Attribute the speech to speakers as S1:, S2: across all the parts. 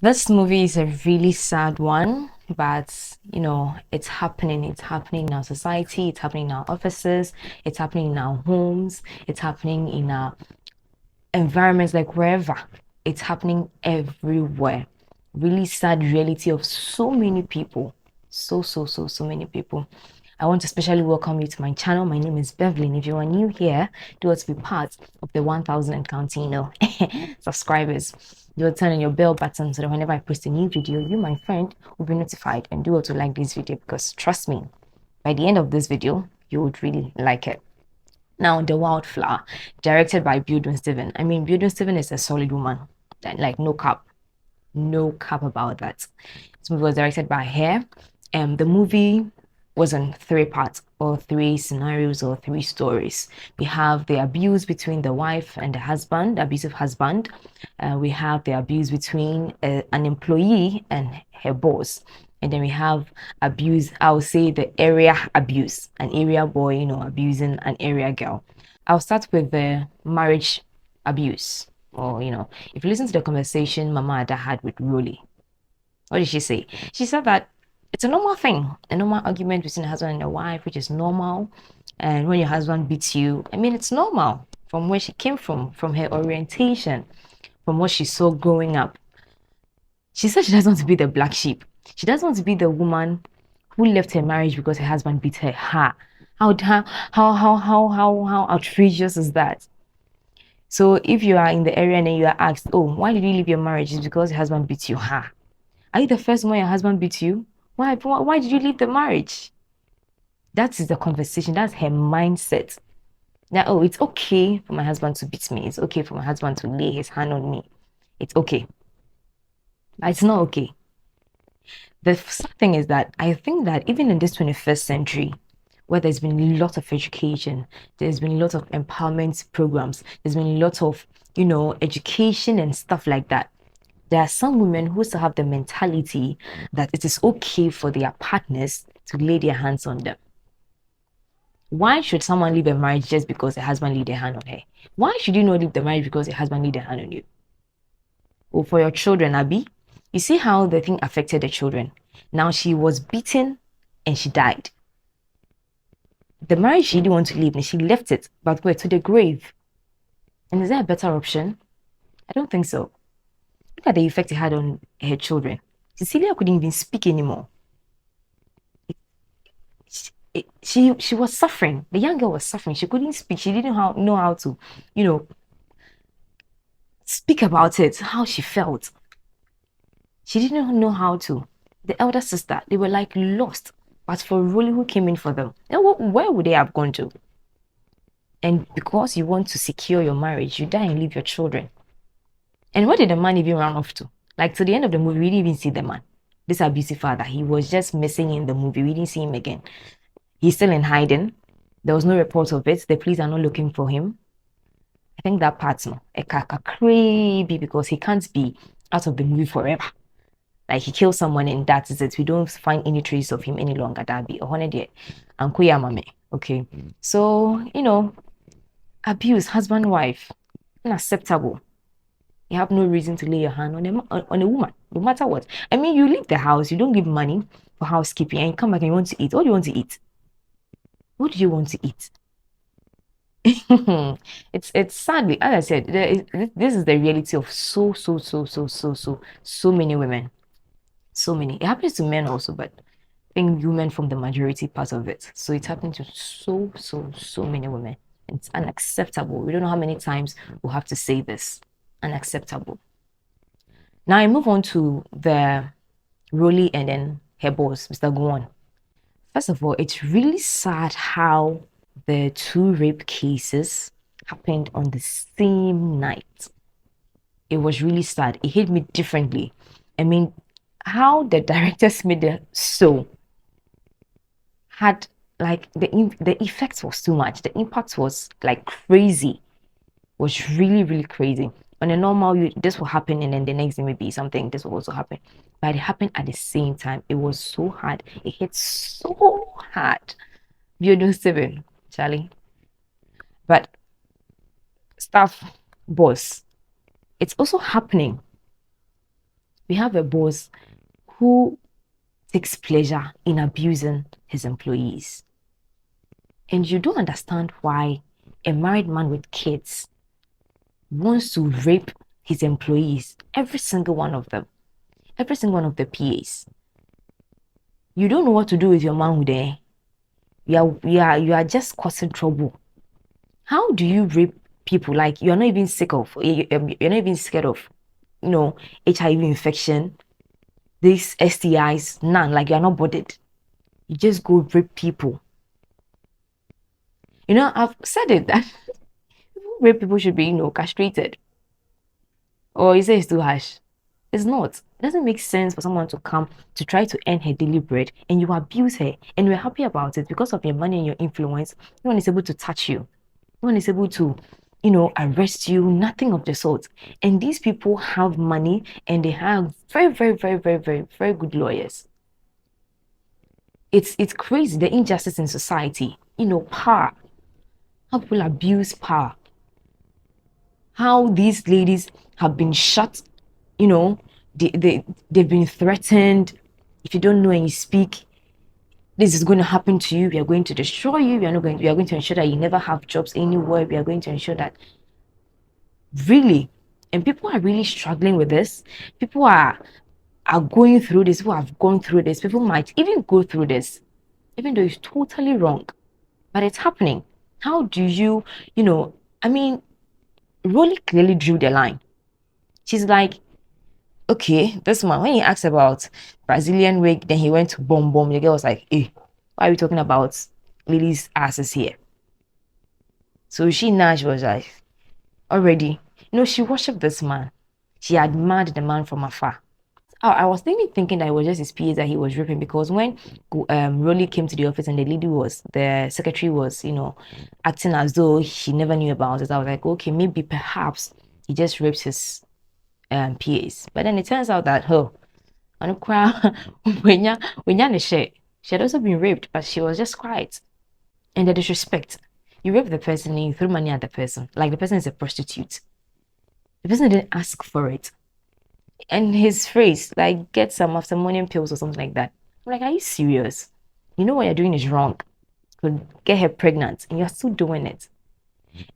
S1: This movie is a really sad one, but it's happening. It's happening in our society, it's happening in our offices, it's happening in our homes, it's happening in our environments, like wherever. It's happening everywhere. Really sad reality of so many people. So many people. I want to especially welcome you to my channel. My name is Beverly. And if you are new here, do want to be part of the 1,000 and counting, subscribers. Do turn on your bell button so that whenever I post a new video, you, my friend, will be notified. And do also like this video because trust me, by the end of this video, you would really like it. Now, The Wildflower, directed by Building Steven. I mean, Building Steven is a solid woman. Like, no cap about that. This movie was directed by her. The movie was in three parts, or three scenarios, or three stories. We have the abuse between the wife and the husband, the abusive husband. We have the abuse between an employee and her boss. And then we have abuse, I would say the area abuse, an area boy, abusing an area girl. I'll start with the marriage abuse. Or, if you listen to the conversation Mama Ada had with Rolly, what did she say? She said that it's a normal thing, a normal argument between a husband and a wife, which is normal. And when your husband beats you, I mean, it's normal from where she came from her orientation, from what she saw growing up. She said she doesn't want to be the black sheep. She doesn't want to be the woman who left her marriage because her husband beat her. Ha! How outrageous is that? So if you are in the area and then you are asked, oh, why did you leave your marriage? It's because your husband beat you. Ha! Are you the first one your husband beat you? Why did you leave the marriage? That is the conversation. That's her mindset. Now, oh, it's okay for my husband to beat me. It's okay for my husband to lay his hand on me. It's okay. But it's not okay. The sad thing is that I think that even in this 21st century, where there's been a lot of education, there's been a lot of empowerment programs, there's been a lot of, education and stuff like that. There are some women who still have the mentality that it is okay for their partners to lay their hands on them. Why should someone leave a marriage just because their husband laid their hand on her? Why should you not leave the marriage because your husband laid their hand on you? Or for your children, Abby, you see how the thing affected the children. Now she was beaten and she died. The marriage she didn't want to leave and she left it, but where? To the grave. And is there a better option? I don't think so. Look at the effect it had on her children. Cecilia couldn't even speak anymore. She was suffering. The young girl was suffering. She couldn't speak. She didn't know how to, speak about it, how she felt. She didn't know how to. The elder sister, they were like lost. But for Rolly, who came in for them, where would they have gone to? And because you want to secure your marriage, you die and leave your children. And where did the man even run off to? Like to the end of the movie, we didn't even see the man. This abusive father, he was just missing in the movie. We didn't see him again. He's still in hiding. There was no report of it. The police are not looking for him. I think that part's no, a crazy because he can't be out of the movie forever. Like he killed someone and that is it. We don't find any trace of him any longer. That be okay. So, abuse, husband, wife, unacceptable. You have no reason to lay your hand on a woman, no matter what. I mean, you leave the house, you don't give money for housekeeping, and you come back and you want to eat. What do you want to eat? What do you want to eat? It's sadly, as I said, this is the reality of so many women. So many. It happens to men also, but I think women from the majority part of it. So it's happening to so many women. It's unacceptable. We don't know how many times we'll have to say this. Unacceptable. Now I move on to the Rolly and then her boss, Mr. Guan. First of all, it's really sad how the two rape cases happened on the same night. It was really sad. It hit me differently. I mean, how the directors made it so had like the effect was too much. The impact was like crazy. Was really crazy. On a normal, this will happen, and then the next day maybe something this will also happen. But it happened at the same time. It was so hard. It hit so hard. Building 7, Charlie. But staff boss, it's also happening We have a boss who takes pleasure in abusing his employees. And you don't understand why a married man with kids wants to rape his employees, every single one of them, every single one of the PAs. You don't know what to do with your manhood, eh? You are just causing trouble. How do you rape people like you're not even sick of, you're not even scared of, HIV infection, these STIs, none, like you're not bothered. You just go rape people. I've said it that rape people should be, castrated. Or you say it's too harsh. It's not. It doesn't make sense for someone to come to try to earn her daily bread and you abuse her and you're happy about it because of your money and your influence. No one is able to touch you. No one is able to, arrest you, nothing of the sort. And these people have money and they have very, very, very, very, very, very good lawyers. It's crazy, the injustice in society. Power. How people abuse power. How these ladies have been shot, they've been threatened. If you don't know and you speak, this is going to happen to you. We are going to destroy you. We are going to ensure that you never have jobs anywhere. We are going to ensure that really, and people are really struggling with this. People are going through this. People have gone through this. People might even go through this, even though it's totally wrong, but it's happening. How do you, I mean, Rolake clearly drew the line. She's like, okay, this man, when he asked about Brazilian wig, then he went to bomb bomb. The girl was like, hey, why are we talking about ladies' asses here? So she was like, already, she worshipped this man. She admired the man from afar. I was thinking that it was just his PAs that he was raping because when Rolly came to the office and the secretary was, acting as though he never knew about it, I was like, okay, maybe perhaps he just rapes his PAs. But then it turns out that, when she had also been raped, but she was just quiet. And the disrespect. You rape the person and you throw money at the person. Like the person is a prostitute. The person didn't ask for it. And his phrase, like, get some of some morning pills or something like that. I'm like, are you serious? You know what you're doing is wrong. Could get her pregnant and you're still doing it.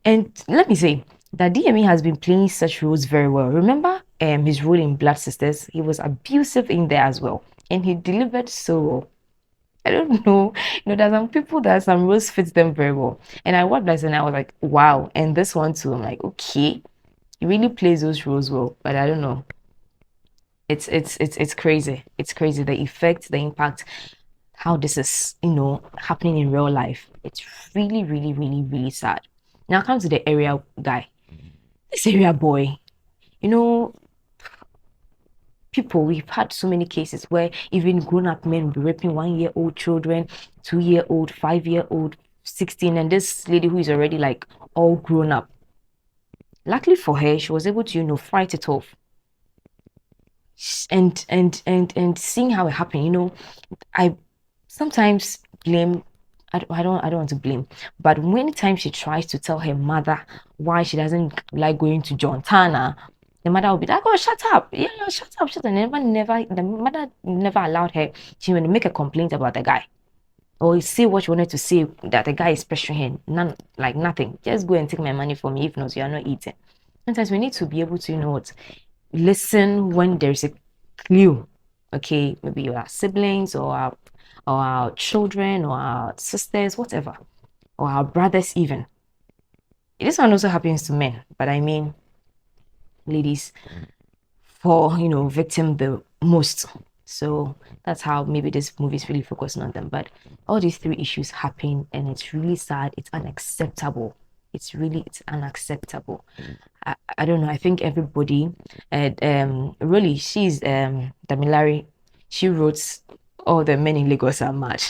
S1: And let me say that DME has been playing such roles very well. Remember his role in Blood Sisters? He was abusive in there as well. And he delivered so well. I don't know. There's some people that some roles fits them very well. And I watched that and I was like, wow. And this one too, I'm like, okay. He really plays those roles well. But I don't know. It's crazy. It's crazy. The effect, the impact, how this is, happening in real life. It's really, really, really, really sad. Now come to the area guy. This area boy, people, we've had so many cases where even grown-up men will be raping 1-year-old children, 2-year-old, 5-year-old, 16, and this lady who is already like all grown up. Luckily for her, she was able to, fight it off. And seeing how it happened, I sometimes blame. I don't want to blame, but many times she tries to tell her mother why she doesn't like going to John Tana, the mother will be like, "Oh, shut up! Yeah, shut up, shut up." The mother never allowed her to even make a complaint about the guy or say what she wanted to say that the guy is pressuring her. None, like nothing. Just go and take my money from me. If not, you are not eating. Sometimes we need to be able to, listen when there's a clue. Okay, maybe our siblings or our children or our sisters, whatever, or our brothers even. This one also happens to men, but I mean, ladies for victim the most. So that's how maybe this movie is really focusing on them. But all these three issues happen, and it's really sad. It's unacceptable. It's unacceptable. I don't know. I think everybody, really, she's Damilari. She wrote All the Men in Lagos Are Mad.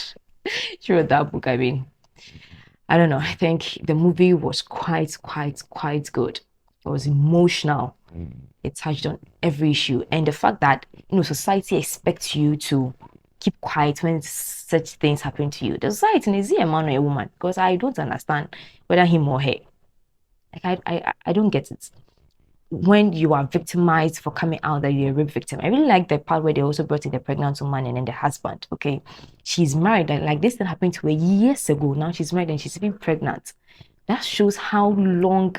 S1: She wrote that book. I mean, I don't know. I think the movie was quite good. It was emotional. It touched on every issue, and the fact that society expects you to keep quiet when such things happen to you. The society is he a man or a woman? Because I don't understand whether him or her. Like I don't get it. when you are victimized for coming out that you're a rape victim. I really like the part where they also brought in the pregnant woman and then the husband. Okay, she's married. Like this thing happened to her years ago. Now she's married and she's even pregnant. That shows how long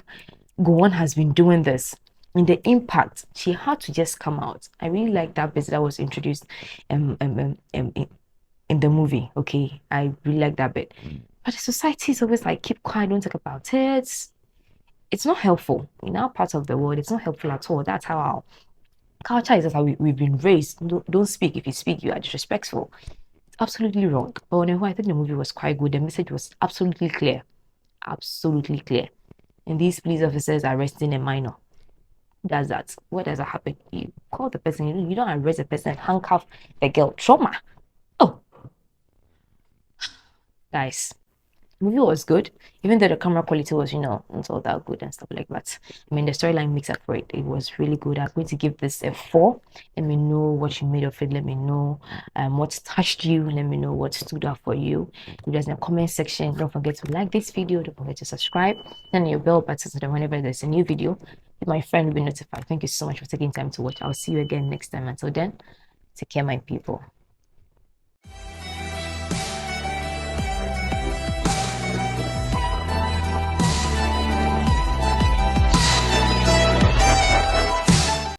S1: Gowon has been doing this and the impact. She had to just come out. I really like that bit that was introduced in the movie. Okay, I really like that bit. But the society is always like, keep quiet, don't talk about it. It's not helpful in our part of the world. It's not helpful at all. That's how our culture is. That's how we've been raised. Don't speak. If you speak, you are disrespectful. It's absolutely wrong. But on the whole, I think the movie was quite good. The message was absolutely clear. Absolutely clear. And these police officers arresting a minor. Who does that? What does that happen? You call the person, you don't arrest the person, handcuff the girl. Trauma. Oh, guys. Movie was good, even though the camera quality was, not all that good and stuff like that. I mean, the storyline makes up for it. It was really good. I'm going to give this a 4. Let me know what you made of it. Let me know what touched you. Let me know what stood out for you. If there's in the comment section, don't forget to like this video. Don't forget to subscribe. Turn your bell button so that whenever there's a new video, my friend will be notified. Thank you so much for taking time to watch. I'll see you again next time. Until then, take care, my people.